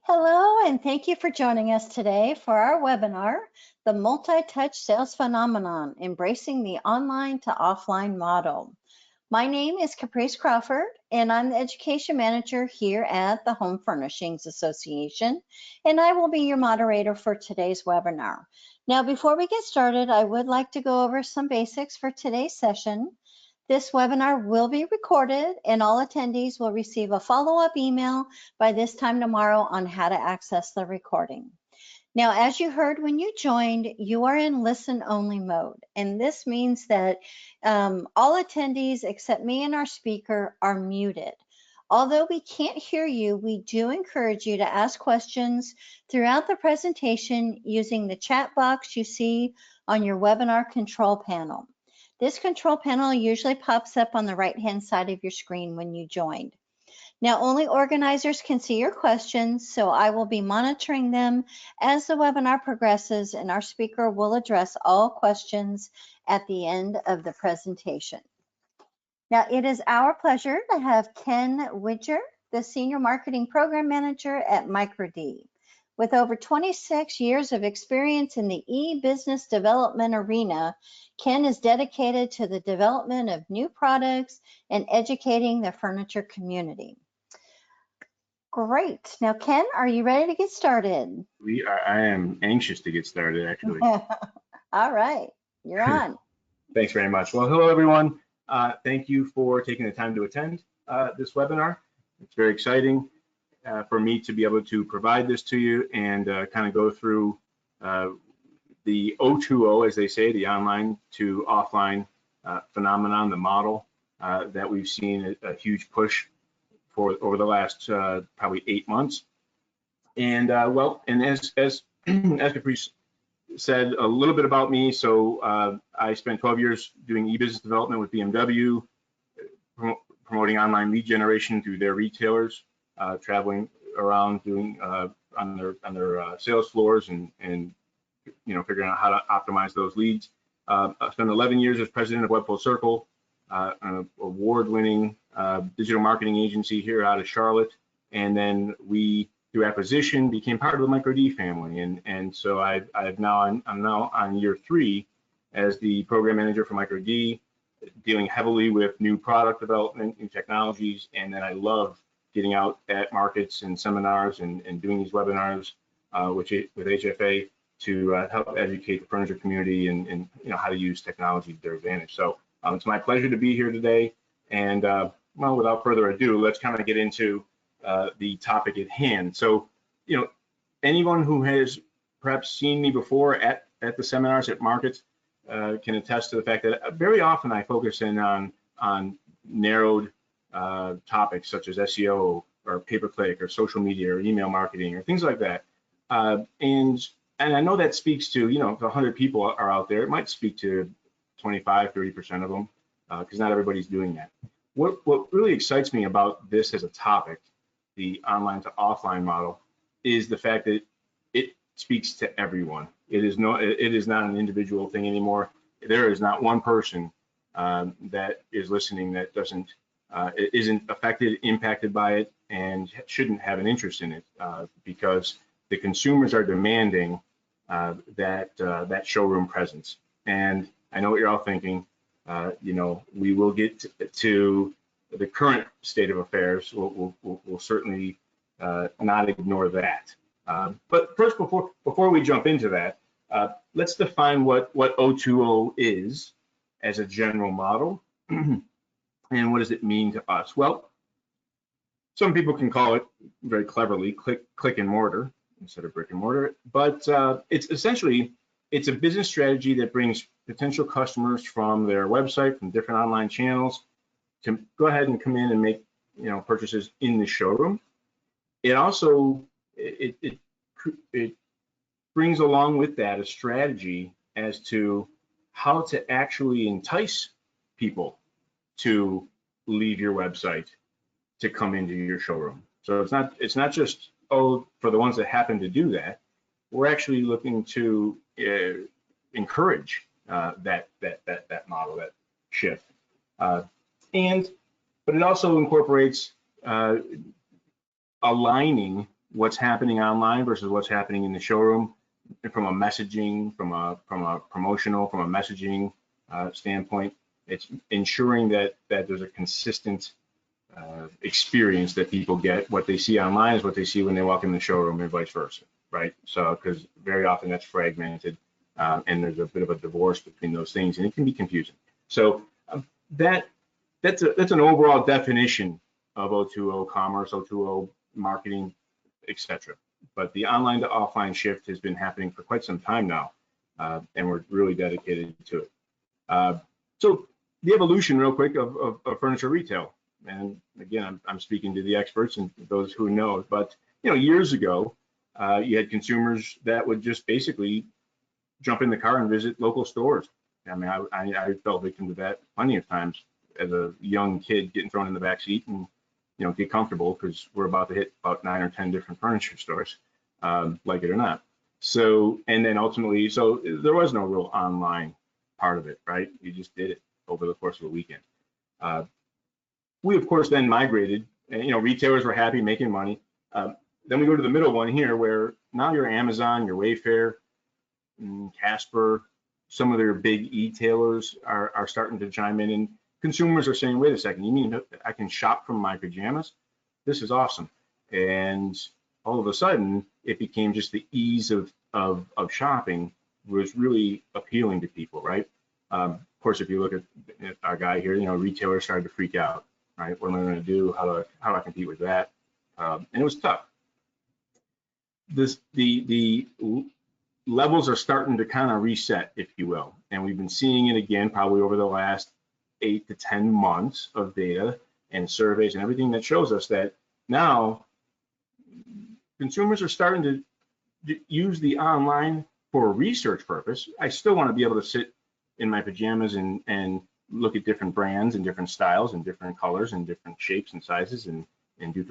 Hello, and thank you for joining us today for our webinar, The Multi-Touch Sales Phenomenon, Embracing the Online to Offline Model. My name is Caprice Crawford, and I'm the Education Manager here at the Home Furnishings Association, and I will be your moderator for today's webinar. Now, before we get started, I would like to go over some basics for today's session. This webinar will be recorded and all attendees will receive a follow-up email by this time tomorrow on how to access the recording. Now, as you heard when you joined, you are in listen-only mode, and this means that all attendees except me and our speaker are muted. Although we can't hear you, we do encourage you to ask questions throughout the presentation using the chat box you see on your webinar control panel. This control panel usually pops up on the right-hand side of your screen when you joined. Now, only organizers can see your questions, so I will be monitoring them as the webinar progresses, and our speaker will address all questions at the end of the presentation. Now, it is our pleasure to have Ken Widger, the Senior Marketing Program Manager at MicroD. With over 26 years of experience in the e-business development arena, Ken is dedicated to the development of new products and educating the furniture community. Great. Now, Ken, are you ready to get started? I am anxious to get started, actually. All right, you're on. Thanks very much. Well, hello, everyone. Thank you for taking the time to attend this webinar. It's very exciting for me to be able to provide this to you and kind of go through the O2O, as they say, the online to offline phenomenon, the model that we've seen a huge push for over the last probably 8 months. And and as Caprice said, a little bit about me. So I spent 12 years doing e-business development with BMW, promoting online lead generation through their retailers, traveling around doing on their sales floors and figuring out how to optimize those leads. I spent 11 years as president of Web Full Circle, an award-winning digital marketing agency here out of Charlotte, and then we, through acquisition, became part of the MicroD family, and so I'm now on year 3 as the program manager for MicroD, dealing heavily with new product development, new technologies, and then I love getting out at markets and seminars and doing these webinars with HFA to help educate the furniture community and how to use technology to their advantage. So it's my pleasure to be here today, and well, without further ado, let's kind of get into the topic at hand. So, anyone who has perhaps seen me before at the seminars at markets can attest to the fact that very often I focus in on narrowed topics such as SEO or pay-per-click or social media or email marketing or things like that. And I know that speaks to, if 100 people are out there, it might speak to 25, 30% of them, because not everybody's doing that. What really excites me about this as a topic, the online to offline model, is the fact that it speaks to everyone. It is not an individual thing anymore. There is not one person that is listening that isn't affected, impacted by it, and shouldn't have an interest in it, because the consumers are demanding that showroom presence. And I know what you're all thinking. We will get to the current state of affairs. We'll certainly not ignore that. But first, before we jump into that, let's define what O2O is as a general model, and what does it mean to us? Well, some people can call it very cleverly click and mortar instead of brick and mortar, but it's essentially a business strategy that brings potential customers from their website, from different online channels, to go ahead and come in and make purchases in the showroom. It also it brings along with that a strategy as to how to actually entice people to leave your website to come into your showroom. So it's not just, for the ones that happen to do that. We're actually looking to encourage that model, that shift, but it also incorporates aligning what's happening online versus what's happening in the showroom from a messaging, from a promotional, from a messaging standpoint. It's ensuring that there's a consistent experience that people get. What they see online is what they see when they walk in the showroom, and vice versa, right? So, because very often that's fragmented, and there's a bit of a divorce between those things, and it can be confusing. So that's an overall definition of O2O commerce, O2O marketing, etc. But the online to offline shift has been happening for quite some time now, and we're really dedicated to it. So the evolution, real quick, of furniture retail. And again, I'm speaking to the experts and those who know. But years ago, you had consumers that would just basically jump in the car and visit local stores. I mean, I fell victim to that plenty of times as a young kid, getting thrown in the back seat and get comfortable, because we're about to hit about 9 or 10 different furniture stores, like it or not. So, and then ultimately, so there was no real online part of it, right? You just did it over the course of a weekend. We, of course, then migrated, and retailers were happy making money. Then we go to the middle one here, where now your Amazon, your Wayfair, Casper, some of their big e-tailers are starting to chime in, and consumers are saying, wait a second, you mean I can shop from my pajamas? This is awesome. And all of a sudden, it became just the ease of shopping was really appealing to people, right? Of course, if you look at our guy here, retailers started to freak out, right? What am I going to do? How do I compete with that? And it was tough. The levels are starting to kind of reset, if you will, and we've been seeing it again probably over the last 8 to 10 months of data and surveys and everything that shows us that now consumers are starting to use the online for a research purpose. I still want to be able to sit in my pajamas and look at different brands and different styles and different colors and different shapes and sizes and do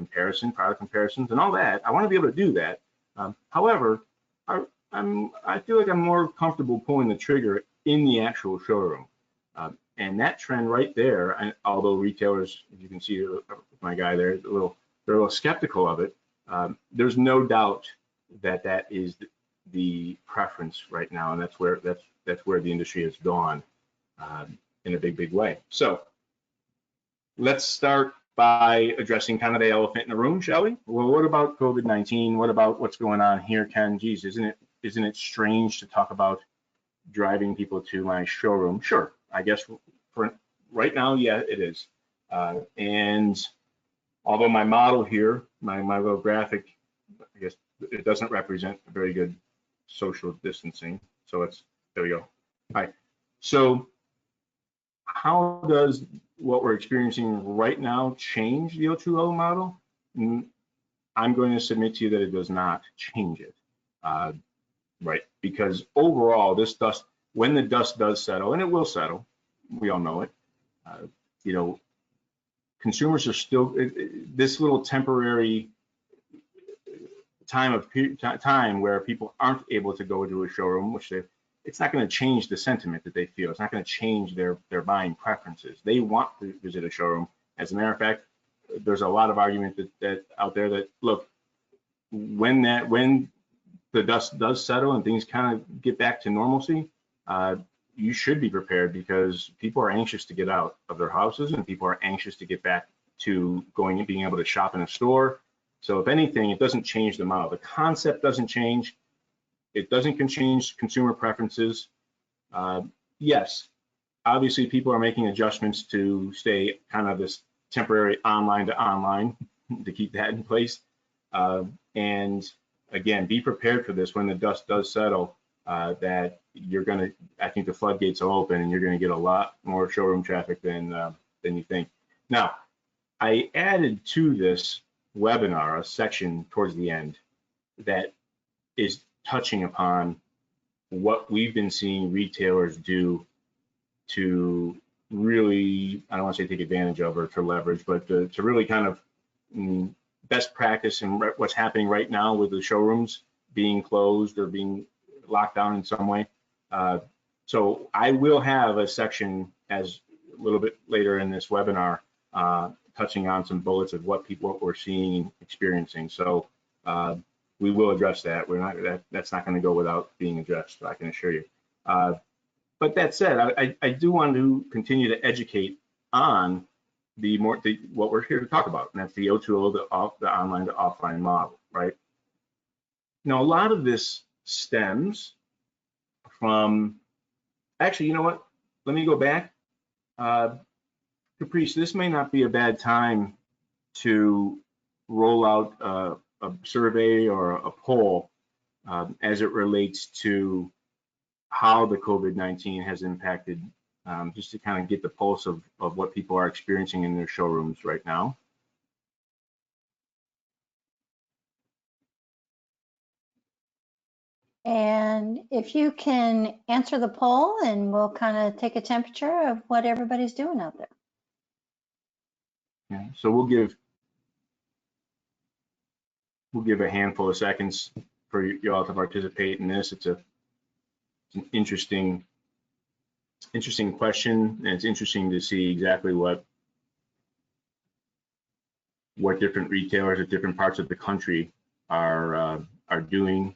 product comparisons and all that. I want to be able to do that. However, I feel like I'm more comfortable pulling the trigger in the actual showroom. And that trend right there, and although retailers, as you can see my guy there, they're a little skeptical of it, there's no doubt that is the preference right now, and that's where the industry has gone in a big way. So let's start by addressing kind of the elephant in the room, shall we? Well, what about COVID-19? What about what's going on here, Ken? Geez, isn't it strange to talk about driving people to my showroom? Sure, I guess for right now, yeah, it is. And although my model here, my little graphic, I guess it doesn't represent a very good social distancing. So there we go. All right. So how does what we're experiencing right now change the O2O model? I'm going to submit to you that it does not change it. Right, because overall, when the dust does settle, and it will settle, we all know it, consumers are still, this little temporary time where people aren't able to go to a showroom, it's not going to change the sentiment that they feel. It's not going to change their buying preferences. They want to visit a showroom. As a matter of fact, there's a lot of argument that out there that, look, when the dust does settle and things kind of get back to normalcy, you should be prepared, because people are anxious to get out of their houses and people are anxious to get back to going and being able to shop in a store. So if anything, it doesn't change the model. The concept doesn't change. It doesn't change consumer preferences. Yes, obviously people are making adjustments to stay kind of this temporary online to online to keep that in place. And again, be prepared for this when the dust does settle, that I think the floodgates will open and you're gonna get a lot more showroom traffic than you think. Now, I added to this webinar a section towards the end that is touching upon what we've been seeing retailers do to really, I don't want to say take advantage of or to leverage, but to really kind of best practice and what's happening right now with the showrooms being closed or being locked down in some way. So I will have a section as a little bit later in this webinar touching on some bullets of what we're seeing and experiencing. So we will address that. We're not that's not going to go without being addressed, I can assure you. But that said, I do want to continue to educate on what we're here to talk about, and that's the O2O, the online to offline model, right? Now, a lot of this stems from, actually, you know what? Let me go back. Caprice, this may not be a bad time to roll out a survey or a poll as it relates to how the COVID-19 has impacted, just to kind of get the pulse of what people are experiencing in their showrooms right now. And if you can answer the poll, and we'll kind of take a temperature of what everybody's doing out there. Yeah, so we'll give a handful of seconds for you all to participate in this. It's an interesting question, and it's interesting to see exactly what different retailers at different parts of the country are doing,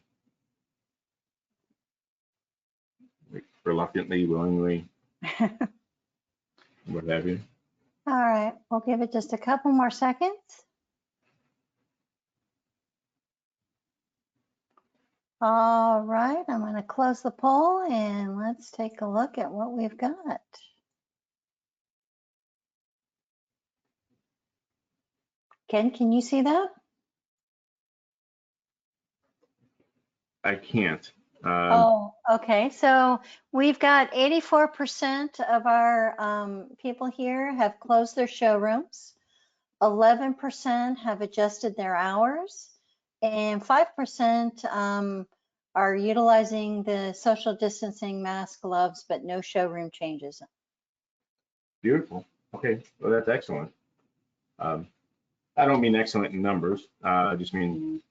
like reluctantly, willingly, what have you. All right, we'll give it just a couple more seconds. All right, I'm going to close the poll and let's take a look at what we've got. Ken, can you see that? I can't. Oh, okay. So we've got 84% of our people here have closed their showrooms. 11% have adjusted their hours, and 5% are utilizing the social distancing mask, gloves, but no showroom changes. Beautiful. Okay, well, that's excellent. I don't mean excellent in numbers. I just mean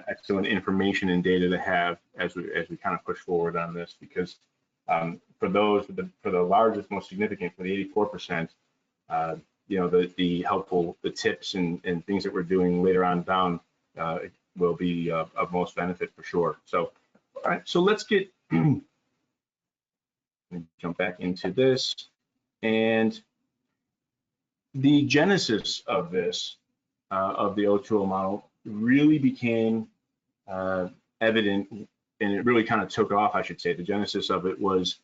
excellent information and data to have as we kind of push forward on this, because for the largest, most significant, for the 84%, you know, the helpful, the tips and things that we're doing later on down will be of most benefit for sure. So, all right, so let's get jump back into this. And the genesis of this, of the O2O model, really became evident, and it really kind of took off, I should say. The genesis of it was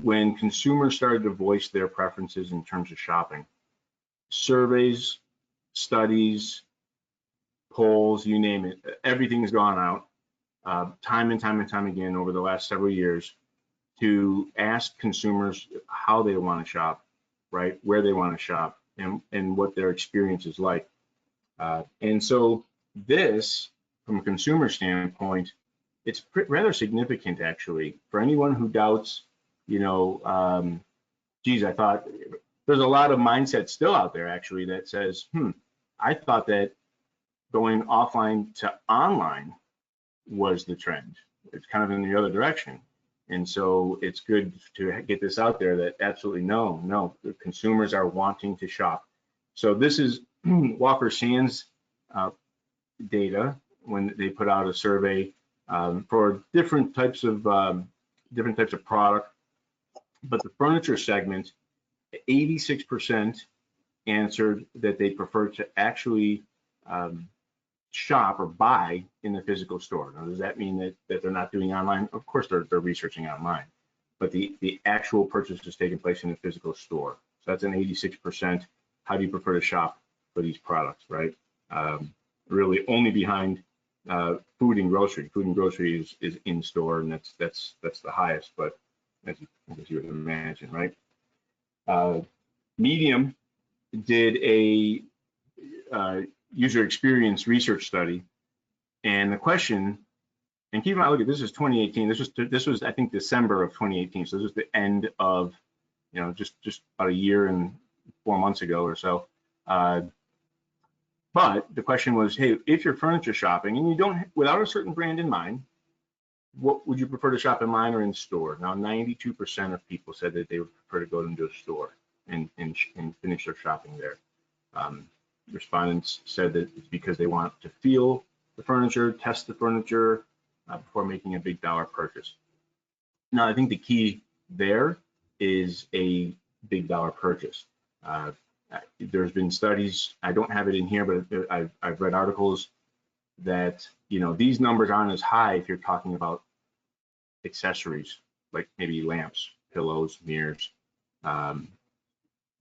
when consumers started to voice their preferences in terms of shopping. Surveys, studies, polls, you name it, everything's gone out time and time again over the last several years to ask consumers how they want to shop, right, where they want to shop, and what their experience is like. And so this, from a consumer standpoint, it's rather significant, actually, for anyone who doubts, you know, geez, I thought there's a lot of mindset still out there, actually, that says, I thought that going offline to online was the trend. It's kind of in the other direction. And so it's good to get this out there that absolutely no, the consumers are wanting to shop. So this is Walker Sands data when they put out a survey for different types of product, but the furniture segment, 86% answered that they prefer to actually shop or buy in the physical store. Now, does that mean that they're not doing online? Of course, they're researching online, but the actual purchase is taking place in the physical store. So that's an 86%. How do you prefer to shop for these products, right? Really only behind food and grocery. Food and grocery is in store, and that's the highest, but as you would imagine, right? Medium did a user experience research study, and the question, and keep in mind, look at this is 2018. This was I think December of 2018. So this is the end of, you know, just about a year and 4 months ago or so. But the question was, hey, if you're furniture shopping and you don't, without a certain brand in mind, what would you prefer to shop online or in store? Now, 92% of people said that they would prefer to go into a store and finish their shopping there. Respondents said that it's because they want to feel the furniture, test the furniture before making a big dollar purchase. Now, I think the key there is a big dollar purchase. There's been studies, I don't have it in here, but I've read articles that, you know, these numbers aren't as high if you're talking about accessories, like maybe lamps, pillows, mirrors,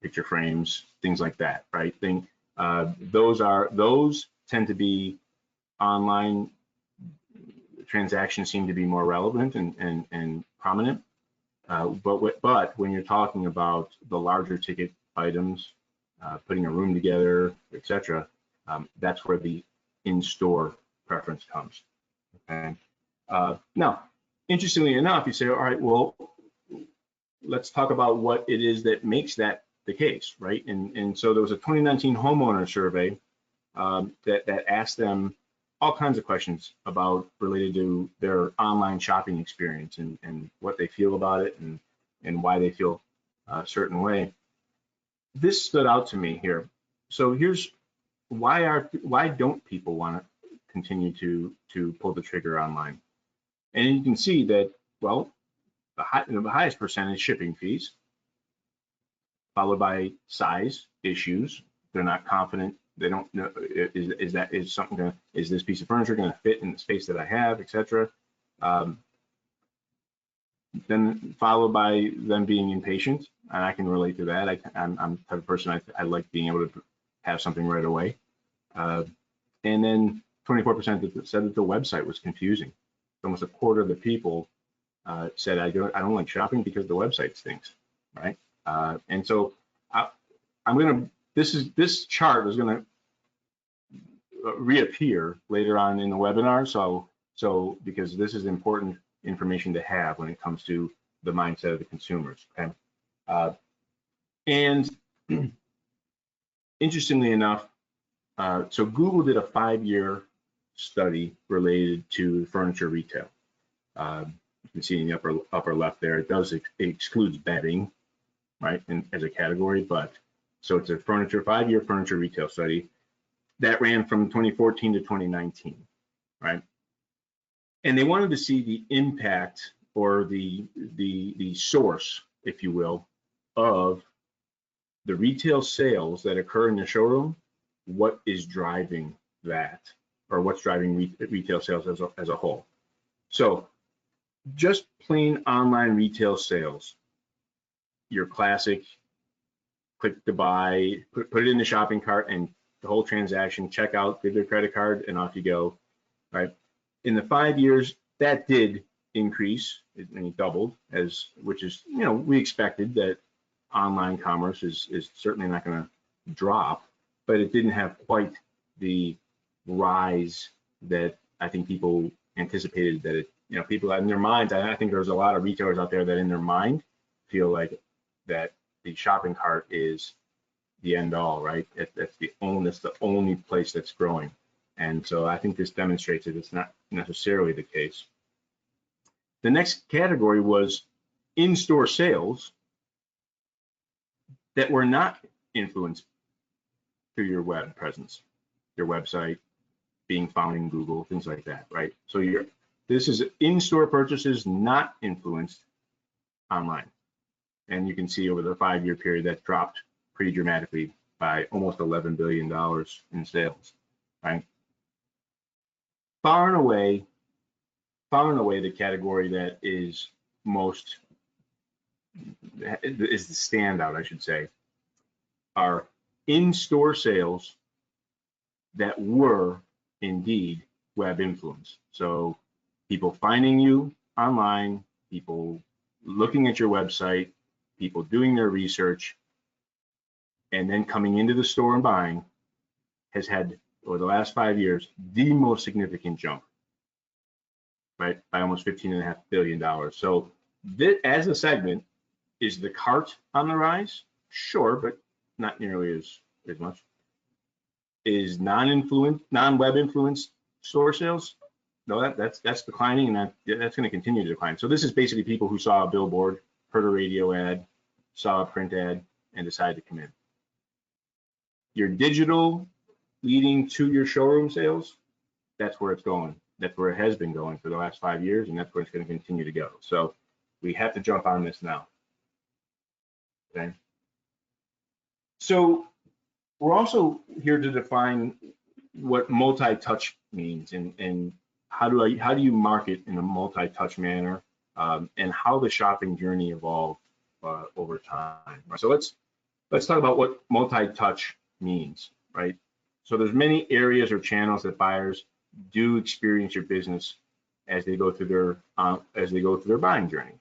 picture frames, things like that, right? Those tend to be online transactions, seem to be more relevant and prominent. But when you're talking about the larger ticket items, putting a room together, etc., that's where the in-store preference comes. Okay. Now, interestingly enough, you say, all right, well, let's talk about what it is that makes that the case, right? And so there was a 2019 homeowner survey that asked them all kinds of questions related to their online shopping experience and what they feel about it and why they feel a certain way. This stood out to me here. So here's why don't people want to continue to pull the trigger online? And you can see that, well, the highest percentage shipping fees, followed by size issues. They're not confident. They don't know, is this piece of furniture going to fit in the space that I have, etc. Then followed by them being impatient, and I can relate to that. I'm the type of person I like being able to have something right away. And then 24% said that the website was confusing. Almost a quarter of the people said I don't like shopping because the website stinks, right? And so this chart is going to reappear later on in the webinar. So because this is important information to have when it comes to the mindset of the consumers. Okay. And interestingly enough, so Google did a 5-year study related to furniture retail. You can see in the upper left there, it excludes bedding, right, as a category, but so it's a 5-year furniture retail study that ran from 2014 to 2019, right? And they wanted to see the impact or the source, if you will, of the retail sales that occur in the showroom. What is driving that, or what's driving retail sales as a whole? So just plain online retail sales, your classic click to buy, put it in the shopping cart and the whole transaction, check out, give your credit card, and off you go, right? In the 5 years, that did increase, and it doubled, which is, you know, we expected that online commerce is certainly not going to drop, but it didn't have quite the rise that I think people anticipated that it, you know, people in their minds, I think there's a lot of retailers out there that in their mind feel like that the shopping cart is the end all, right? That's the only place that's growing. And so I think this demonstrates that it's not necessarily the case. The next category was in-store sales that were not influenced through your web presence, your website, being found in Google, things like that, right? So this is in-store purchases not influenced online. And you can see over the 5-year period that dropped pretty dramatically by almost $11 billion in sales, right? Far and away the category that is the standout, I should say, are in-store sales that were indeed web influence. So people finding you online, people looking at your website, people doing their research, and then coming into the store and buying has had, over the last 5 years, the most significant jump, right, by almost $15.5 billion. So this, as a segment, is the cart on the rise? Sure, but not nearly as much. Is non-web influenced store sales? No, that's declining, and that's going to continue to decline. So this is basically people who saw a billboard, heard a radio ad, saw a print ad, and decided to come in. Your digital leading to your showroom sales, that's where it's going. That's where it has been going for the last 5 years, and that's where it's going to continue to go. So we have to jump on this now. Okay. So we're also here to define what multi-touch means, and how do you market in a multi-touch manner, and how the shopping journey evolved over time. So let's talk about what multi-touch means, right? So there's many areas or channels that buyers do experience your business as they go through their buying journey,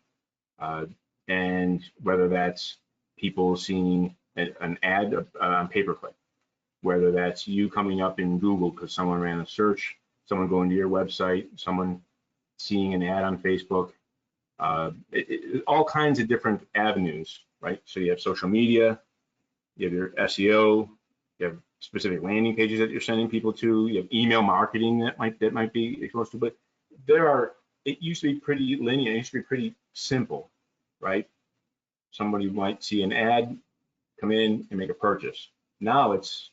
and whether that's people seeing an ad on pay-per-click, whether that's you coming up in Google because someone ran a search, someone going to your website, someone seeing an ad on Facebook, all kinds of different avenues, right? So you have social media, you have your SEO, you have specific landing pages that you're sending people to, you have email marketing that might be exposed to, but it used to be pretty linear, it used to be pretty simple, right? Somebody might see an ad, come in and make a purchase. Now it's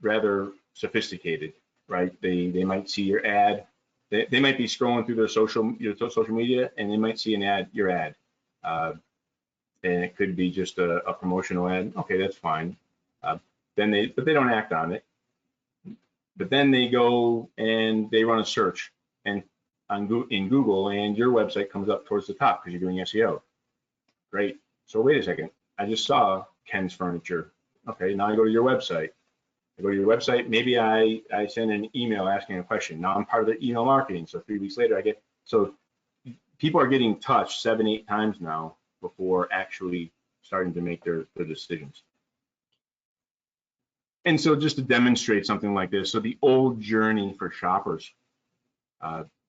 rather sophisticated, right? They might see your ad, they might be scrolling through their social media, and they might see your ad, and it could be just a promotional ad. Okay, that's fine. But they don't act on it. But then they go and they run a search in Google, and your website comes up towards the top because you're doing SEO. Great. So wait a second. I just saw Ken's Furniture. Okay, now I go to your website. Maybe I send an email asking a question. Now I'm part of the email marketing. So 3 weeks later, so people are getting touched 7, 8 times now before actually starting to make their decisions. And so just to demonstrate something like this, so the old journey for shoppers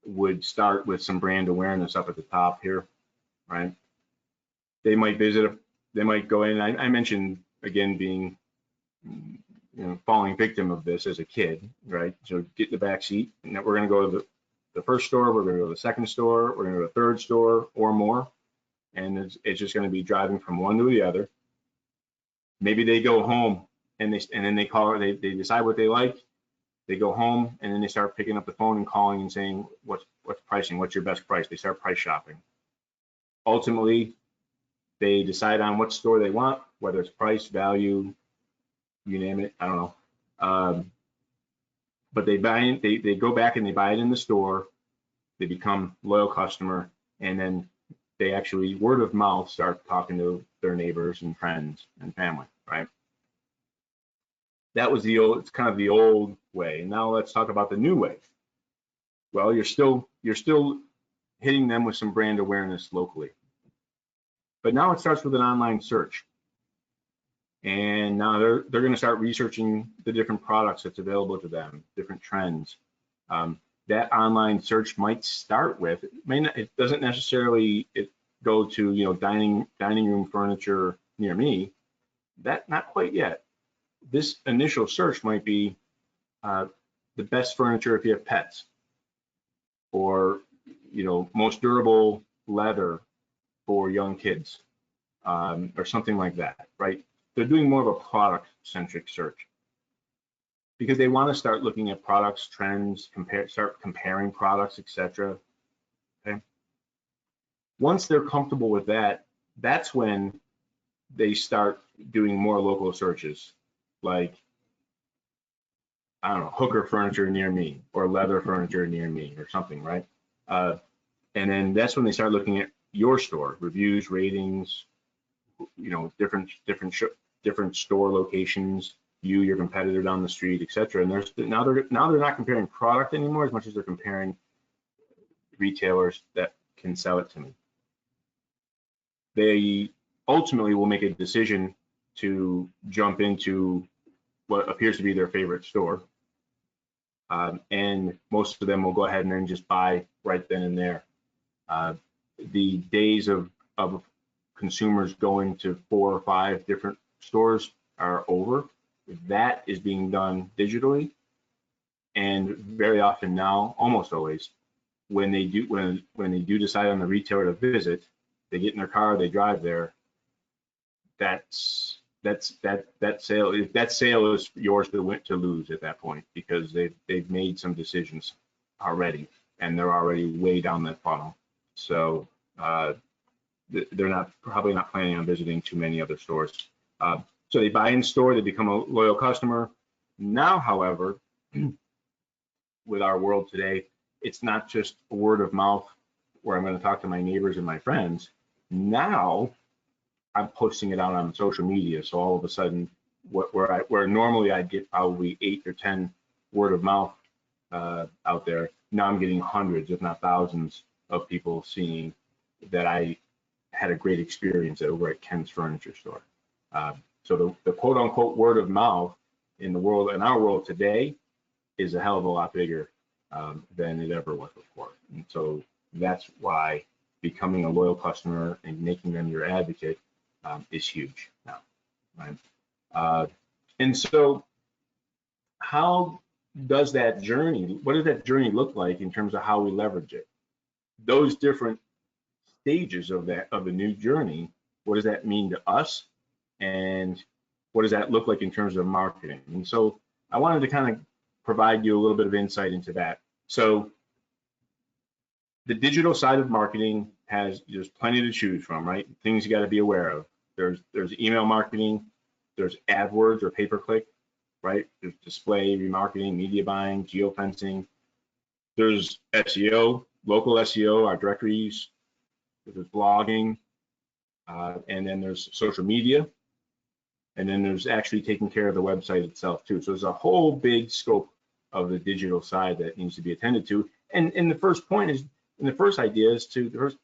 would start with some brand awareness up at the top here, right? They might go in. I mentioned, again, being, falling victim of this as a kid, right? So get in the back seat, and we're going to go to the first store, we're going to go to the second store, we're going to go to the third store or more, and it's just going to be driving from one to the other. Maybe they go home and then they call, they decide what they like. They go home and then they start picking up the phone and calling and saying, what's pricing? What's your best price? They start price shopping. Ultimately, they decide on what store they want, whether it's price, value, you name it, I don't know. But they go back and they buy it in the store. They become loyal customer, and then they actually, word of mouth, start talking to their neighbors and friends and family, right? That was it's kind of the old way. Now let's talk about the new way. Well, you're still hitting them with some brand awareness locally, but now it starts with an online search. And now they're going to start researching the different products that's available to them, different trends. That online search might start with, it doesn't necessarily go to, dining room furniture near me. That, not quite yet. This initial search might be the best furniture if you have pets, or most durable leather for young kids, or something like that, right? They're doing more of a product-centric search because they want to start looking at products, trends, start comparing products, etc. Okay. Once they're comfortable with that, that's when they start doing more local searches, like, I don't know, hooker furniture near me or leather furniture near me or something, right? And then that's when they start looking at your store, reviews, ratings, different store locations, your competitor down the street, etc. And now they're not comparing product anymore as much as they're comparing retailers that can sell it to me. They ultimately will make a decision to jump into what appears to be their favorite store, and most of them will go ahead and then just buy right then and there. The days of consumers going to 4 or 5 different stores are over. That is being done digitally, and very often now, almost always, when they do decide on the retailer to visit, they get in their car, they drive there. That's that sale is yours to lose at that point, because they've made some decisions already, and they're already way down that funnel. So they're probably not planning on visiting too many other stores. So they buy in store, they become a loyal customer. Now, however, with our world today, it's not just word of mouth where I'm going to talk to my neighbors and my friends. Now I'm posting it out on social media. So all of a sudden, where normally I'd get probably 8 or 10 word of mouth out there, now I'm getting hundreds, if not thousands, of people seeing that I had a great experience over at Ken's Furniture Store. So the quote unquote word of mouth in our world today is a hell of a lot bigger than it ever was before. And so that's why becoming a loyal customer and making them your advocate is huge now, right? And so how does that journey, what does that journey look like in terms of how we leverage it? Those different stages of the new journey, what does that mean to us? And what does that look like in terms of marketing? And so I wanted to kind of provide you a little bit of insight into that. So the digital side of marketing there's plenty to choose from, right? Things you got to be aware of. There's email marketing, there's AdWords or pay-per-click, right? There's display remarketing, media buying, geofencing. There's SEO, local SEO, our directories. There's blogging, and then there's social media, and then there's actually taking care of the website itself too. So there's a whole big scope of the digital side that needs to be attended to. And the first idea is the first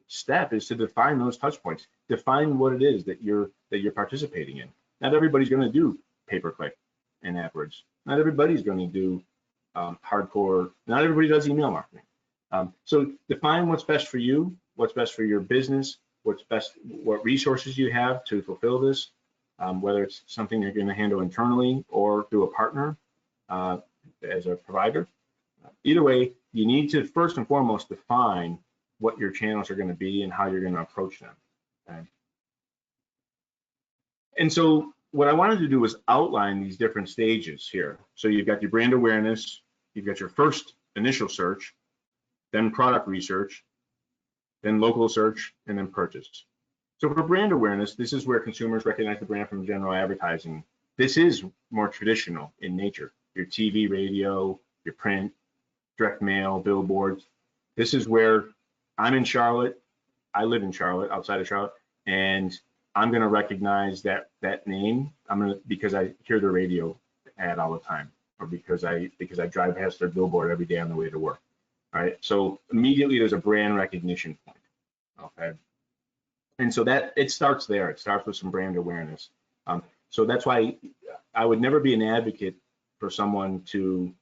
step is to define those touch points. Define what it is that you're participating in. Not everybody's going to do pay-per-click and AdWords. Not everybody's going to do hardcore. Not everybody does email marketing. So define what's best for you, what's best for your business, what resources you have to fulfill this, whether it's something you're going to handle internally or through a partner as a provider. Either way, you need to first and foremost define what your channels are going to be and how you're going to approach them. Okay? And so what I wanted to do was outline these different stages here. So you've got your brand awareness, you've got your first initial search, then product research, then local search, and then purchase. So for brand awareness, this is where consumers recognize the brand from general advertising. This is more traditional in nature. Your TV, radio, your print, direct mail, billboards. This is where I'm in Charlotte. I live in Charlotte, outside of Charlotte, and I'm going to recognize that name. Because I hear the radio ad all the time, or because I drive past their billboard every day on the way to work. All right, so immediately there's a brand recognition point. Okay, and so that it starts there. It starts with some brand awareness. So that's why I would never be an advocate for someone to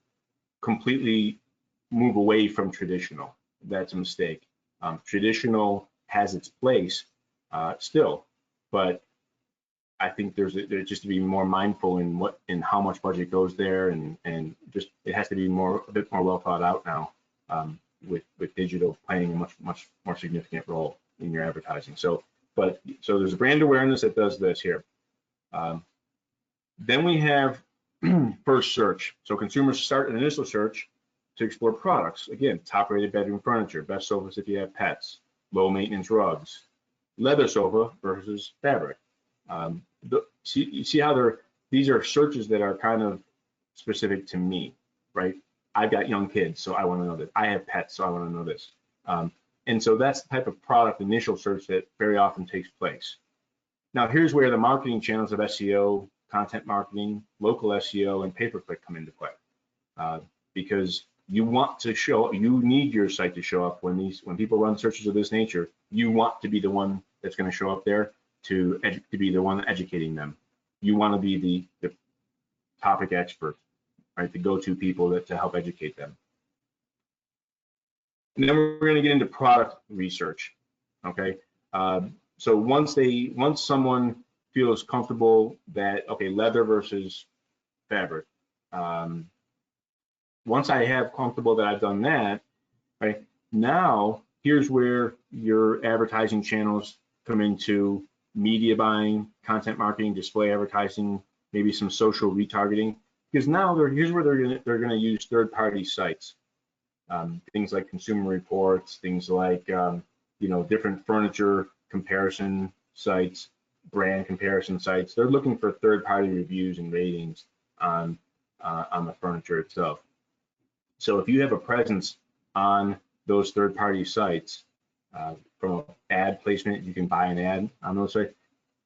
completely move away from traditional. That's a mistake. Traditional has its place still, but I think there's just to be more mindful in how much budget goes there, and just it has to be a bit more well thought out now, with digital playing a much more significant role in your advertising. So there's brand awareness that does this here. Then we have first search. So consumers start an initial search to explore products. Again, top rated bedroom furniture, best sofas if you have pets, low maintenance rugs, leather sofa versus fabric. You see how these are searches that are kind of specific to me, right? I've got young kids, so I want to know this. I have pets, so I want to know this. And so that's the type of product initial search that very often takes place. Now, here's where the marketing channels of SEO, content marketing, local SEO, and pay-per-click come into play. Because you need your site to show up when people run searches of this nature. You want to be the one that's going to show up there to be the one educating them. You want to be the topic expert, right? The go-to people to help educate them. And then we're going to get into product research. Okay. So once someone feels comfortable that, okay, leather versus fabric, once I have comfortable that I've done that, right, now here's where your advertising channels come into media buying, content marketing, display advertising, maybe some social retargeting, because now here's where they're gonna use third-party sites, things like Consumer Reports, things like different furniture comparison sites, brand comparison sites. They're looking for third-party reviews and ratings on the furniture itself. So if you have a presence on those third-party sites, from an ad placement, you can buy an ad on those sites.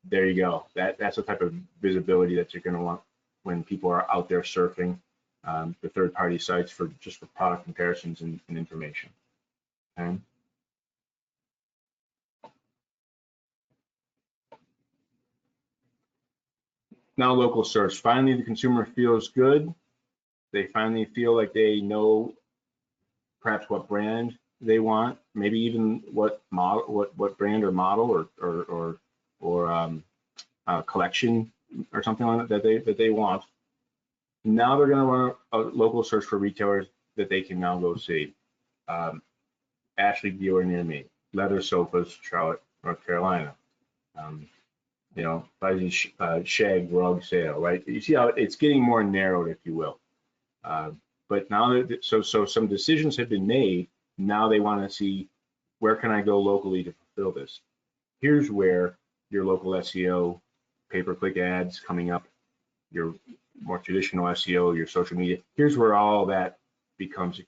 There you go. That's the type of visibility that you're going to want when people are out there surfing the third-party sites for product comparisons and information. Okay. Now local search. Finally, the consumer feels good. They finally feel like they know perhaps what brand they want, maybe even what model, what brand or model or collection or something like that that they want. Now they're going to run a local search for retailers that they can now go see. Ashley Dealer near me, leather sofas, Charlotte, North Carolina. Fuzzy shag rug sale, right? You see how it's getting more narrowed, if you will. But now so some decisions have been made. Now they want to see, where can I go locally to fulfill this? Here's where your local SEO, pay-per-click ads coming up, your more traditional SEO, your social media. Here's where all that becomes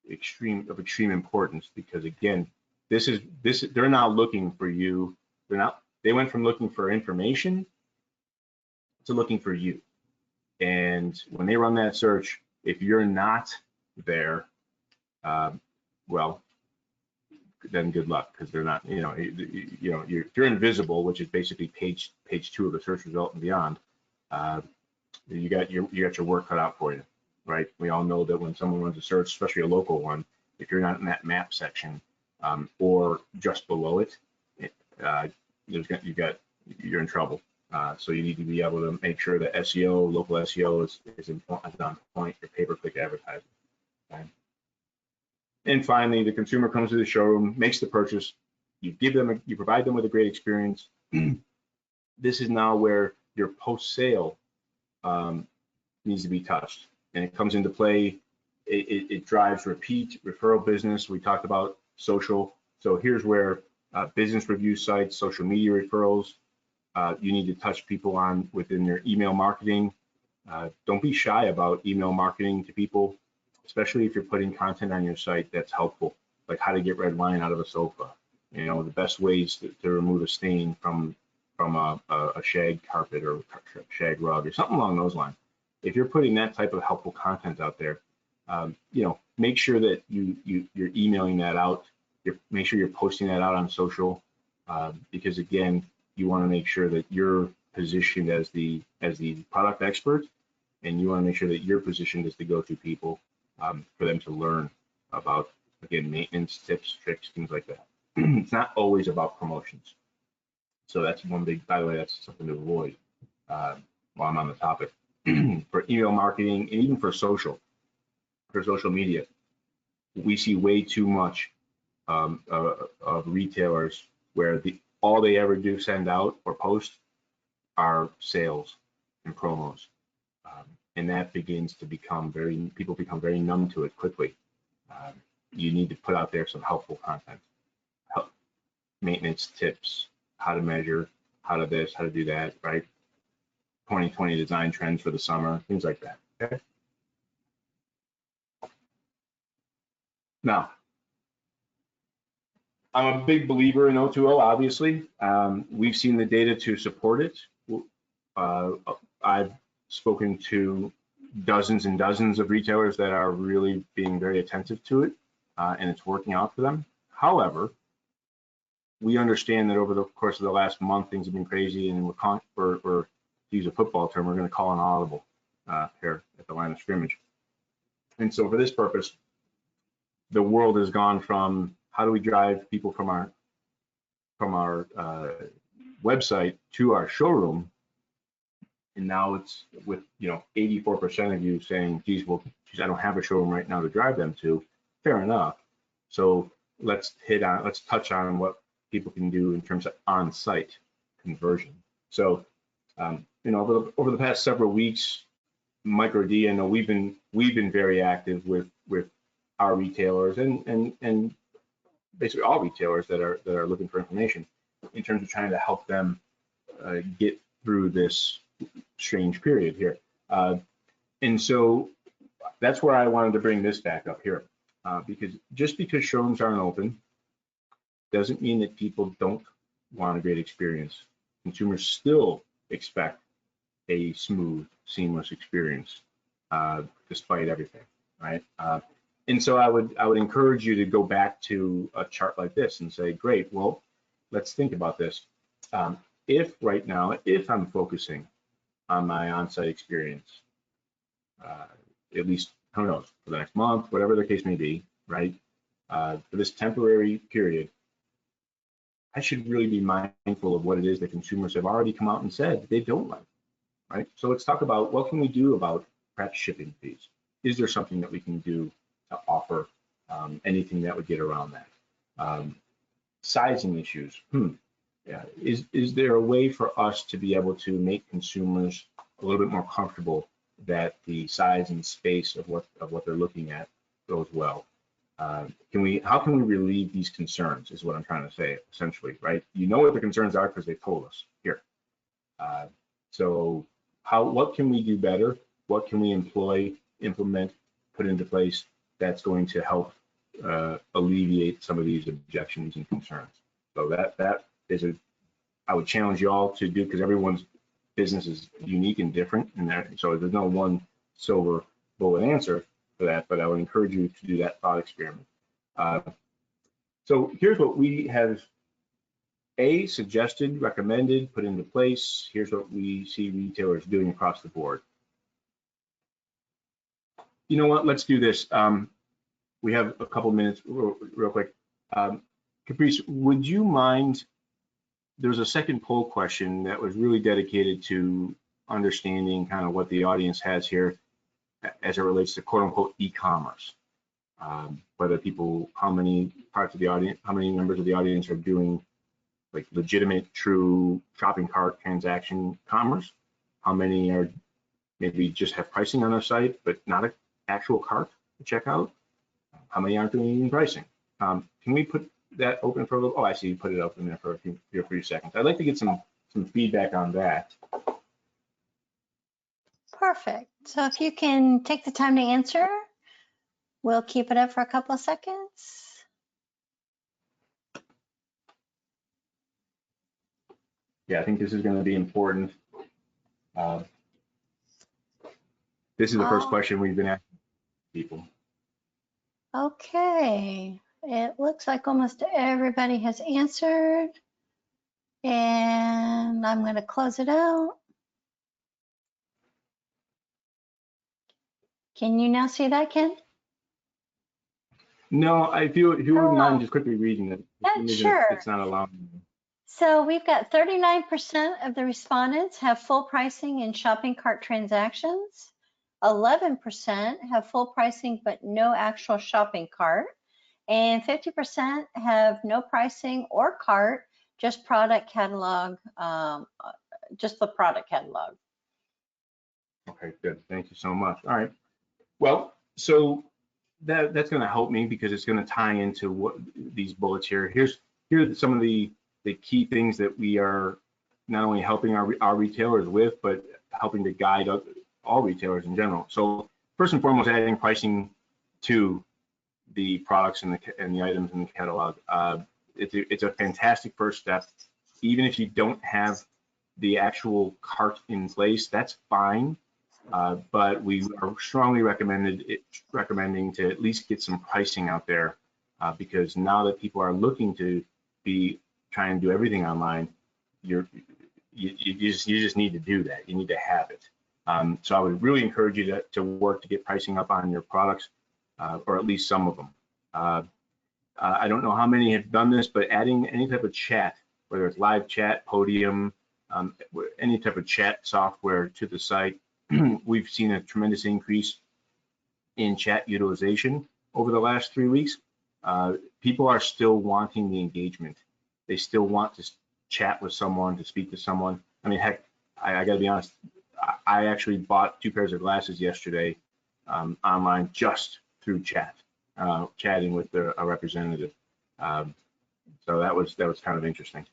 extreme importance, because again, they're now looking for you. They went from looking for information to looking for you. And when they run that search, if you're not there, well, then good luck, because they're not, you're invisible, which is basically page 2 of the search result and beyond. You got your work cut out for you, right? We all know that when someone runs a search, especially a local one, if you're not in that map section or just below it, you're in trouble. So you need to be able to make sure that SEO, local SEO is on point, your pay-per-click advertising. Okay? And finally, the consumer comes to the showroom, makes the purchase. You provide them with a great experience. This is now where your post-sale needs to be touched, and it comes into play. It drives repeat referral business. We talked about social. So here's where business review sites, social media referrals. You need to touch people on within your email marketing. Don't be shy about email marketing to people, especially if you're putting content on your site that's helpful, like how to get red wine out of a sofa. The best ways to remove a stain from a shag carpet or shag rug or something along those lines. If you're putting that type of helpful content out there, make sure that you're emailing that out. Make sure you're posting that out on social, because again, you want to make sure that you're positioned as the product expert, and you want to make sure that you're positioned as the go-to people for them to learn about, again, maintenance, tips, tricks, things like that. It's not always about promotions. So that's one big, by the way, that's something to avoid while I'm on the topic. For email marketing and even for social media, we see way too much of retailers where all they ever do send out or post are sales and promos. And that begins to people become very numb to it quickly. You need to put out there some helpful content, maintenance tips, how to measure, how to this, how to do that, right? 2020 design trends for the summer, things like that. Okay. Now, I'm a big believer in O2O, obviously. We've seen the data to support it. I've spoken to dozens and dozens of retailers that are really being very attentive to it, and it's working out for them. However, we understand that over the course of the last month, things have been crazy, and we're to use a football term, we're going to call an audible here at the line of scrimmage. And so for this purpose, the world has gone from how do we drive people from our website to our showroom, and now it's with 84% of you saying, geez, I don't have a showroom right now to drive them to. Fair enough. So let's touch on what people can do in terms of on-site. conversion. So, you know, over the past several weeks, Micro D, I know we've been very active with our retailers and basically all retailers that are looking for information in terms of trying to help them get through this strange period here. And so that's where I wanted to bring this back up here, because just because showrooms aren't open doesn't mean that people don't want a great experience. Consumers still expect a smooth, seamless experience, despite everything, right? And so I would encourage you to go back to a chart like this and say, great, well, let's think about this. If right now, if I'm focusing on my on-site experience, at least, who knows, for the next month, whatever the case may be, right? For this temporary period, I should really be mindful of what it is that consumers have already come out and said they don't like, right? So let's talk about what can we do about perhaps shipping fees. Is there something that we can do to offer anything that would get around that? Sizing issues. Yeah. Is there a way for us to be able to make consumers a little bit more comfortable that the size and space of what they're looking at goes well? How can we relieve these concerns is what I'm trying to say, essentially, right? You know what the concerns are because they told us here. So what can we do better? What can we implement, put into place that's going to help alleviate some of these objections and concerns? So that is I would challenge you all to do, because everyone's business is unique and different, and so there's no one silver bullet answer for that, but I would encourage you to do that thought experiment. So here's what we have suggested, recommended, put into place. Here's what we see retailers doing across the board. You know what, let's do this. We have a couple minutes real quick. Caprice, would you mind, there's a second poll question that was really dedicated to understanding kind of what the audience has here as it relates to quote unquote e-commerce. Whether people, how many members of the audience are doing like legitimate, true shopping cart transaction commerce? How many are maybe just have pricing on their site, but not an actual cart to check out? How many aren't doing even pricing? Can we put that open for a little? Oh, I see you put it open there for a few seconds. I'd like to get some feedback on that. Perfect. So if you can take the time to answer, we'll keep it up for a couple of seconds. Yeah, I think this is going to be important. This is the first question we've been asking people. Okay, it looks like almost everybody has answered, and I'm going to close it out. Can you now see that, Ken? No, if you wouldn't mind just quickly reading it. Sure. It's not allowing me. So we've got 39% of the respondents have full pricing in shopping cart transactions. 11% have full pricing but no actual shopping cart. And 50% have no pricing or cart, just product catalog, just the product catalog. Okay, good. Thank you so much. All right. Well, so that's going to help me because it's going to tie into what these bullets here. Here are some of the key things that we are not only helping our retailers with, but helping to guide all retailers in general. So first and foremost, adding pricing to the products and the items in the catalog. It's a fantastic first step. Even if you don't have the actual cart in place, that's fine. But we are strongly recommending to at least get some pricing out there because now that people are looking to be trying to do everything online, you just need to do that. You need to have it. So I would really encourage you to work to get pricing up on your products, or at least some of them. I don't know how many have done this, but adding any type of chat, whether it's live chat, Podium, any type of chat software to the site, we've seen a tremendous increase in chat utilization over the last 3 weeks. People are still wanting the engagement. They still want to chat with someone, to speak to someone. I mean, heck, I got to be honest, I actually bought 2 pairs of glasses yesterday online just through chat, chatting with a representative. So that was kind of interesting.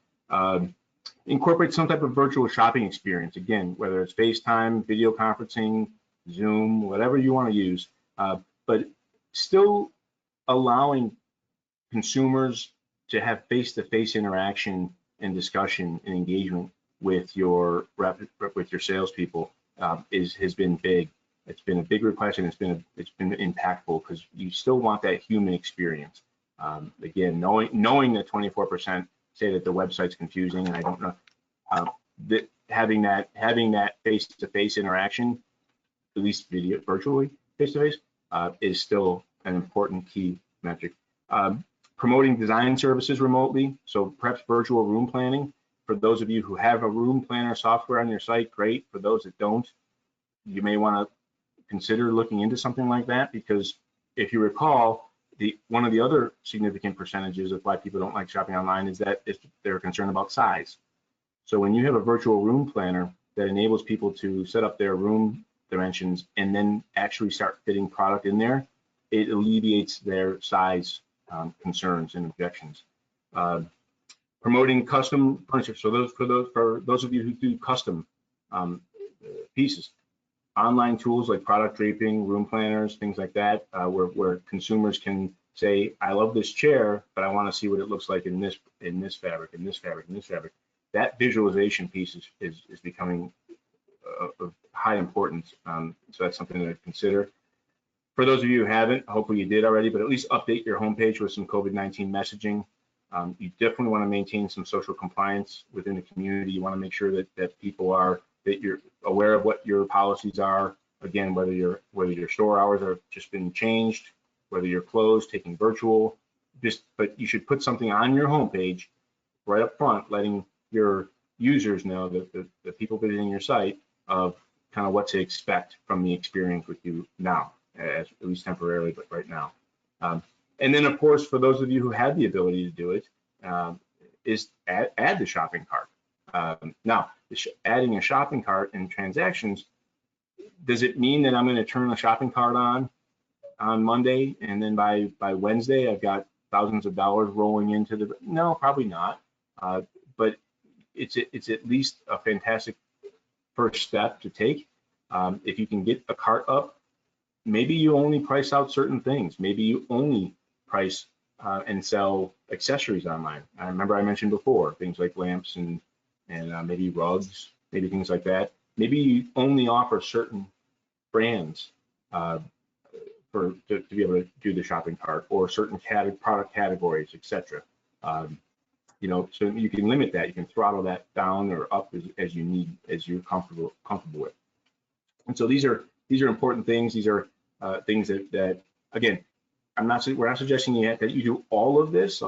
Incorporate some type of virtual shopping experience. Again, whether it's FaceTime, video conferencing, Zoom, whatever you want to use, but still allowing consumers to have face-to-face interaction and discussion and engagement with your salespeople has been big. It's been a big request, and it's been impactful because you still want that human experience. Again, knowing that 24% say that the website's confusing, and I don't know, that having that face-to-face interaction, at least virtually face-to-face, is still an important key metric. Promoting design services remotely, so perhaps virtual room planning. For those of you who have a room planner software on your site, great. For those that don't, you may want to consider looking into something like that, because if you recall, one of the other significant percentages of why people don't like shopping online is that they're concerned about size. So when you have a virtual room planner that enables people to set up their room dimensions and then actually start fitting product in there, it alleviates their size concerns and objections. Promoting custom furniture. So for those of you who do custom pieces, online tools like product draping, room planners, things like that, where consumers can say, I love this chair, but I want to see what it looks like in this fabric, in this fabric, in this fabric. That visualization piece is becoming of high importance. So that's something to consider. For those of you who haven't, hopefully you did already, but at least update your homepage with some COVID-19 messaging. You definitely want to maintain some social compliance within the community. You want to make sure that you're aware of what your policies are. Again, whether your store hours have just been changed, whether you're closed, taking virtual, but you should put something on your homepage right up front, letting your users know, the people visiting your site, of kind of what to expect from the experience with you now, at least temporarily, but right now. And then, of course, for those of you who have the ability to do it, is add the shopping cart. Now, adding a shopping cart in transactions, does it mean that I'm going to turn a shopping cart on Monday, and then by Wednesday I've got thousands of dollars rolling into the? No, probably not. But it's at least a fantastic first step to take. If you can get a cart up, maybe you only price out certain things. Maybe you only price and sell accessories online. I remember I mentioned before things like lamps and maybe rugs, maybe things like that. Maybe you only offer certain brands to be able to do the shopping cart, or certain product categories, etc. So you can limit that. You can throttle that down or up as you need, as you're comfortable with. And so these are important things. These are things that again, we're not suggesting that you do all of this.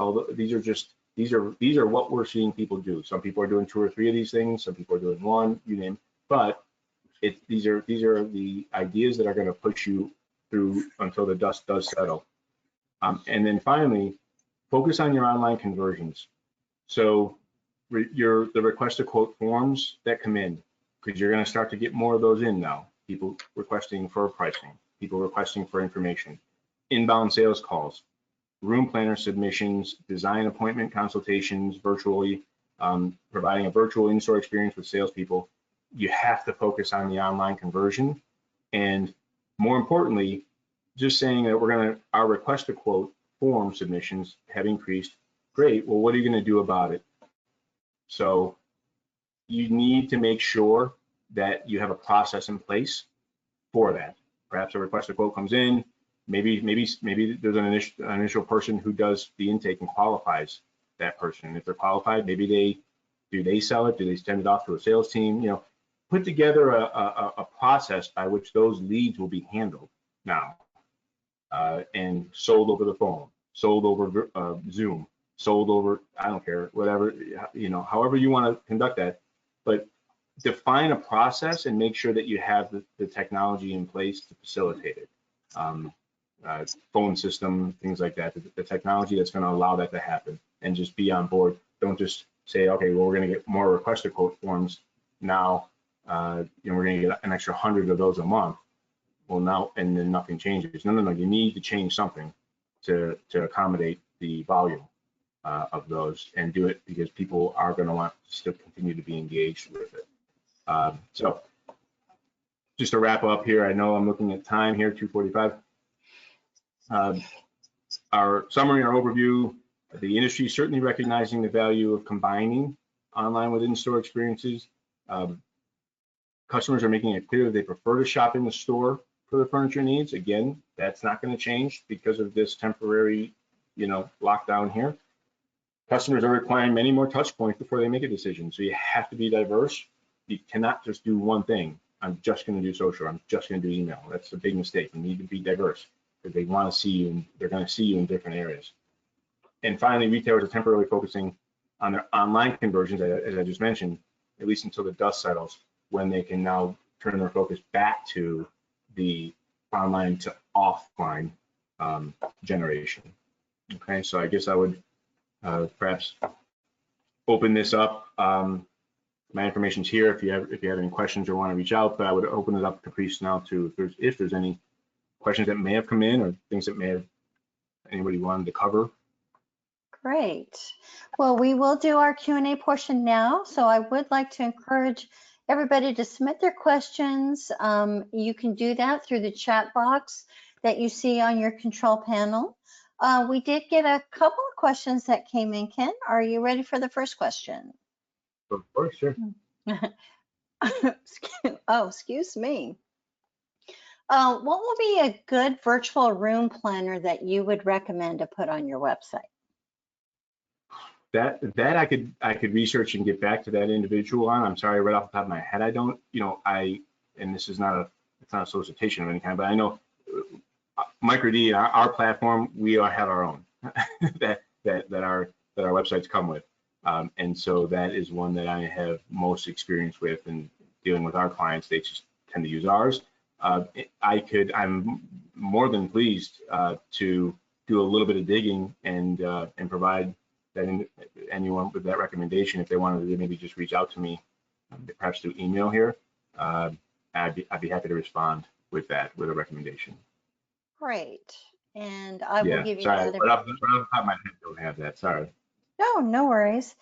These are what we're seeing people do. Some people are doing 2 or 3 of these things. Some people are doing 1, you name. But these are the ideas that are going to push you through until the dust does settle. And then finally, focus on your online conversions. So the request to quote forms that come in, because you're going to start to get more of those in now. People requesting for pricing, people requesting for information, inbound sales calls, room planner submissions, design appointment consultations virtually, providing a virtual in-store experience with salespeople. You have to focus on the online conversion. And more importantly, just saying that our request to quote form submissions have increased. Great. Well, what are you going to do about it? So you need to make sure that you have a process in place for that. Perhaps a request to quote comes in. Maybe there's an initial person who does the intake and qualifies that person. If they're qualified, maybe they sell it? Do they send it off to a sales team? Put together a process by which those leads will be handled now and sold over the phone, sold over Zoom, sold over, I don't care, whatever, however you want to conduct that, but define a process and make sure that you have the technology in place to facilitate it. Phone system, things like that, the technology that's going to allow that to happen, and just be on board. Don't just say, okay, well, we're going to get more request a quote forms now, we're going to get an extra 100 of those a month. Well, now, and then nothing changes. No, you need to change something to accommodate the volume of those, and do it because people are going to want to still continue to be engaged with it. So just to wrap up here, I know I'm looking at time here, 2:45. Our summary, our overview, the industry is certainly recognizing the value of combining online with in-store experiences. Customers are making it clear that they prefer to shop in the store for their furniture needs. Again, that's not going to change because of this temporary, lockdown here. Customers are requiring many more touch points before they make a decision. So you have to be diverse. You cannot just do one thing. I'm just going to do social. I'm just going to do email. That's a big mistake. You need to be diverse because they want to see you, and they're going to see you in different areas. And finally, retailers are temporarily focusing on their online conversions, as I just mentioned, at least until the dust settles, when they can now turn their focus back to the online to offline generation. Okay, so I guess I would perhaps open this up. My information's here if you have any questions or want to reach out, but I would open it up, Caprice, now to if there's any questions that may have come in or things that may have anybody wanted to cover. Great. Well, we will do our Q&A portion now. So I would like to encourage everybody to submit their questions. You can do that through the chat box that you see on your control panel. We did get a couple of questions that came in, Ken. Are you ready for the first question? Of course, sure. Oh, excuse me. What will be a good virtual room planner that you would recommend to put on your website? That I could research and get back to that individual on. I'm sorry, right off the top of my head, I don't. And this is not a solicitation of any kind, but I know MicroD, our platform, we have our own that our websites come with, and so that is one that I have most experience with, and dealing with our clients, they just tend to use ours. I'm more than pleased to do a little bit of digging and provide that anyone with that recommendation, if they wanted to maybe just reach out to me, perhaps through email here, I'd be happy to respond with a recommendation. Great, and I will give you that. that. Right off the top of my head, don't have that. Sorry. No worries.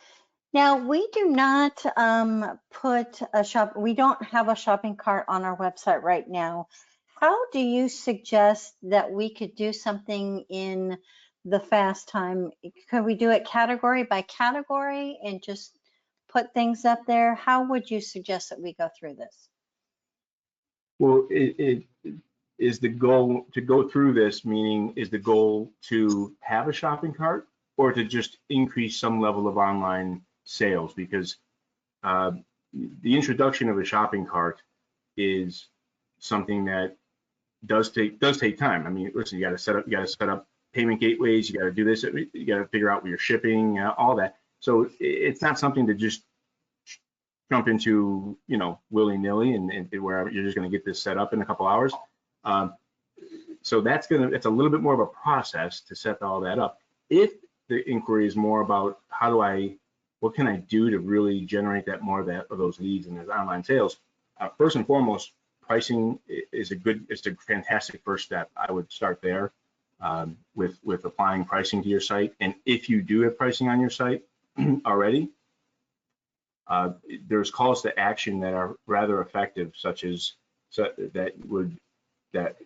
Now, we do not we don't have a shopping cart on our website right now. How do you suggest that we could do something in the fast time? Could we do it category by category and just put things up there? How would you suggest that we go through this? Well, it is the goal to go through this, meaning is the goal to have a shopping cart or to just increase some level of online sales? Because the introduction of a shopping cart is something that does take time. I mean, listen, you got to set up payment gateways, you got to do this, you got to figure out where you're shipping, all that. So it's not something to just jump into, willy-nilly and where you're just going to get this set up in a couple hours. So it's a little bit more of a process to set all that up. If the inquiry is more about what can I do to really generate more of those leads and those online sales, first and foremost, pricing is a fantastic first step. I would start there with applying pricing to your site. And if you do have pricing on your site already, there's calls to action that are rather effective, such as that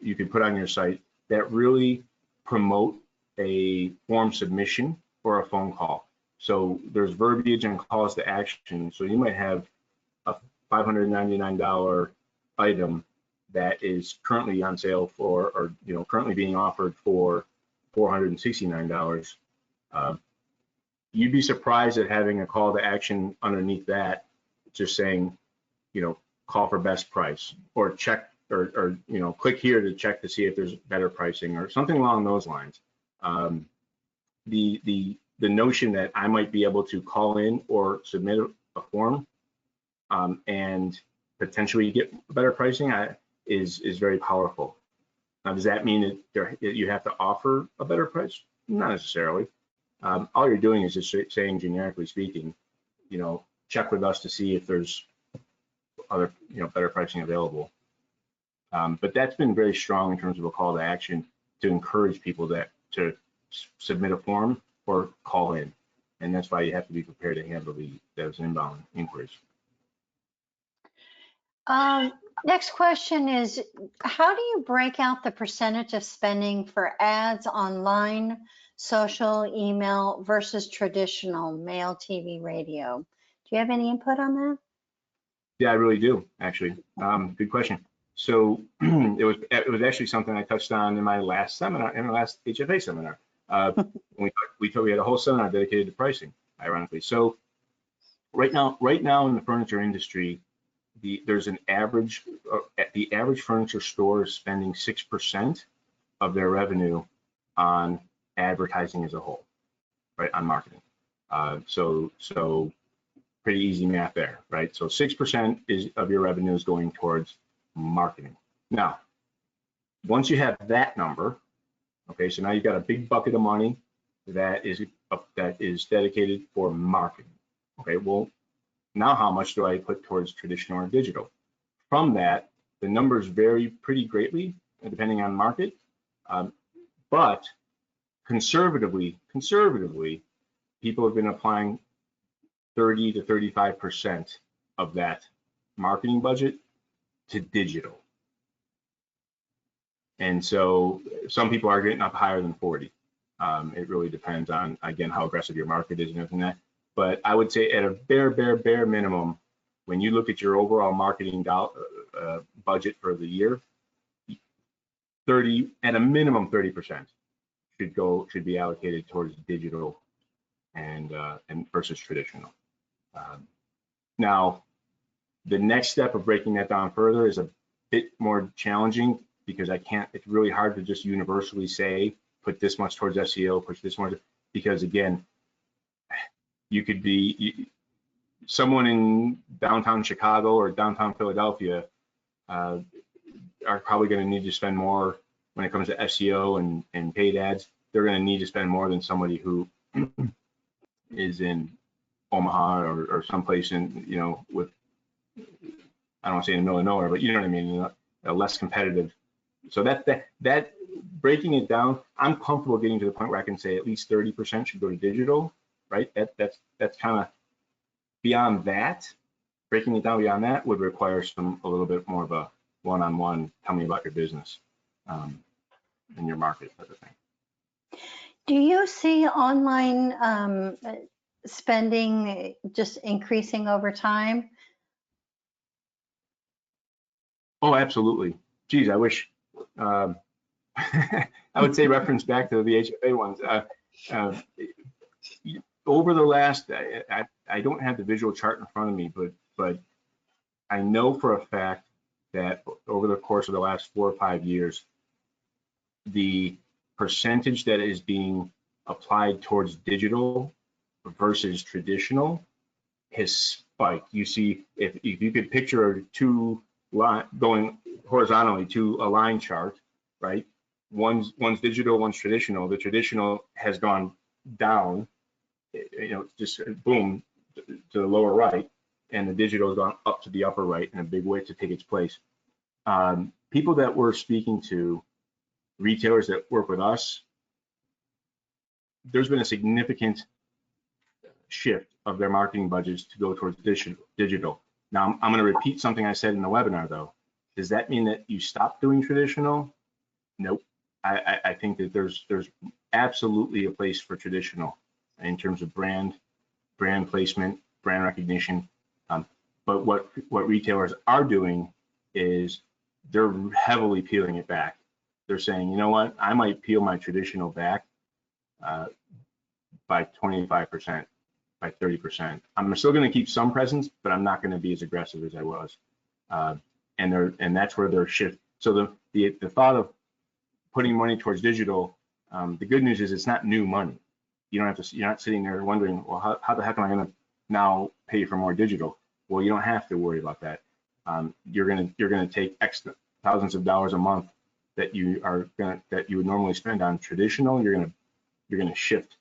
you can put on your site that really promote a form submission or a phone call. So there's verbiage and calls to action. So you might have a $599 item that is currently on sale or currently being offered for $469. You'd be surprised at having a call to action underneath that, just saying, call for best price, or check or click here to check to see if there's better pricing or something along those lines. The notion that I might be able to call in or submit a form and potentially get better pricing is very powerful. Now, does that mean that you have to offer a better price? Not necessarily. All you're doing is just saying, generically speaking, check with us to see if there's other, better pricing available. But that's been very strong in terms of a call to action to encourage people to submit a form or call in. And that's why you have to be prepared to handle those inbound inquiries. Next question is, how do you break out the percentage of spending for ads online, social, email versus traditional mail, TV, radio? Do you have any input on that? Yeah, I really do, actually. Good question. So it was actually something I touched on in my last seminar, in the last HFA seminar. We had a whole seminar dedicated to pricing, ironically. So right now in the furniture industry, there's an average. The average furniture store is spending 6% of their revenue on advertising as a whole, right? On marketing. So pretty easy math there, right? So 6% of your revenue is going towards marketing. Now, once you have that number, okay, so now you've got a big bucket of money that is dedicated for marketing. Okay, well, now how much do I put towards traditional or digital? From that, the numbers vary pretty greatly depending on market, but conservatively, people have been applying 30 to 35% of that marketing budget to digital. And so some people are getting up higher than 40. It really depends on, again, how aggressive your market is and everything like that. But I would say at a bare minimum, when you look at your overall marketing budget for the year, 30, at a minimum 30% should be allocated towards digital and versus traditional. Now, the next step of breaking that down further is a bit more challenging because it's really hard to just universally say, put this much towards SEO, push this much, because again, you could be someone in downtown Chicago or downtown Philadelphia are probably going to need to spend more when it comes to SEO and paid ads. They're going to need to spend more than somebody who is in Omaha or someplace in, with, I don't want to say in the middle of nowhere, but you know what I mean, less competitive. So that breaking it down, I'm comfortable getting to the point where I can say at least 30% should go to digital, right? That's kind of beyond that. Breaking it down beyond that would require a little bit more of a one-on-one, tell me about your business and your market type of thing. Do you see online spending just increasing over time? Oh, absolutely. Geez, I wish I would say reference back to the HFA ones. Over the last, I don't have the visual chart in front of me, but I know for a fact that over the course of the last 4 or 5 years, the percentage that is being applied towards digital versus traditional has spiked. You see, if you could picture going horizontally to a line chart, right? One's digital, one's traditional. The traditional has gone down, just boom to the lower right, and the digital has gone up to the upper right in a big way to take its place. People that we're speaking to, retailers that work with us, there's been a significant shift of their marketing budgets to go towards digital. Now, I'm going to repeat something I said in the webinar, though. Does that mean that you stop doing traditional? Nope. I think that there's absolutely a place for traditional in terms of brand placement, brand recognition. But what retailers are doing is they're heavily peeling it back. They're saying, you know what, I might peel my traditional back by 25%, by 30%. I'm still going to keep some presence, but I'm not going to be as aggressive as I was. And that's where they're shift. So the thought of putting money towards digital, the good news is it's not new money. You don't have to. You're not sitting there wondering, well, how the heck am I going to now pay for more digital? Well, you don't have to worry about that. You're going to take X thousands of dollars a month that you would normally spend on traditional. You're going to shift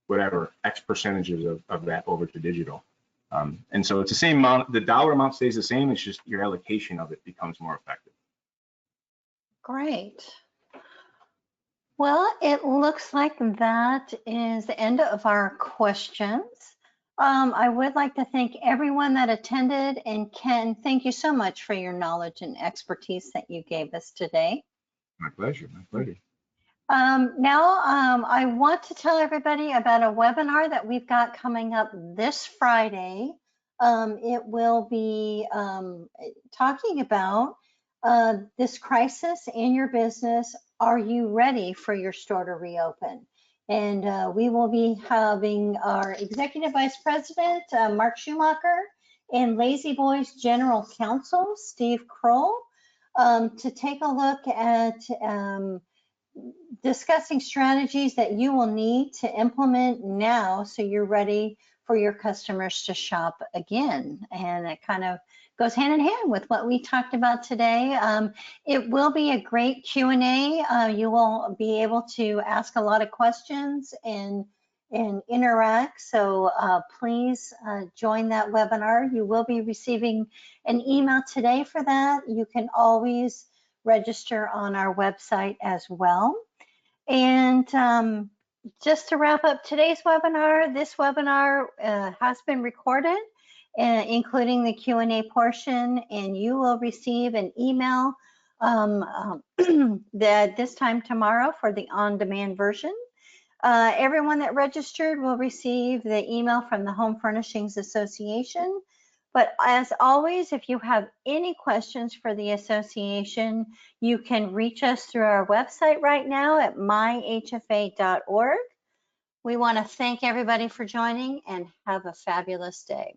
whatever X percentages of that over to digital. And so it's the same amount, the dollar amount stays the same, it's just your allocation of it becomes more effective. Great. Well, it looks like that is the end of our questions. I would like to thank everyone that attended, and Ken, thank you so much for your knowledge and expertise that you gave us today. My pleasure, my pleasure. Now, I want to tell everybody about a webinar that we've got coming up this Friday. It will be talking about this crisis in your business. Are you ready for your store to reopen? And we will be having our Executive Vice President, Mark Schumacher, and Lazy Boy's General Counsel, Steve Kroll, to take a look at discussing strategies that you will need to implement now so you're ready for your customers to shop again. And it kind of goes hand in hand with what we talked about today. It will be a great Q&A. You will be able to ask a lot of questions and interact. So please join that webinar. You will be receiving an email today for that. You can always register on our website as well. And just to wrap up today's webinar, this webinar has been recorded, including the Q&A portion, and you will receive an email this time tomorrow for the on-demand version. Everyone that registered will receive the email from the Home Furnishings Association. But as always, if you have any questions for the association, you can reach us through our website right now at myhfa.org. We want to thank everybody for joining and have a fabulous day.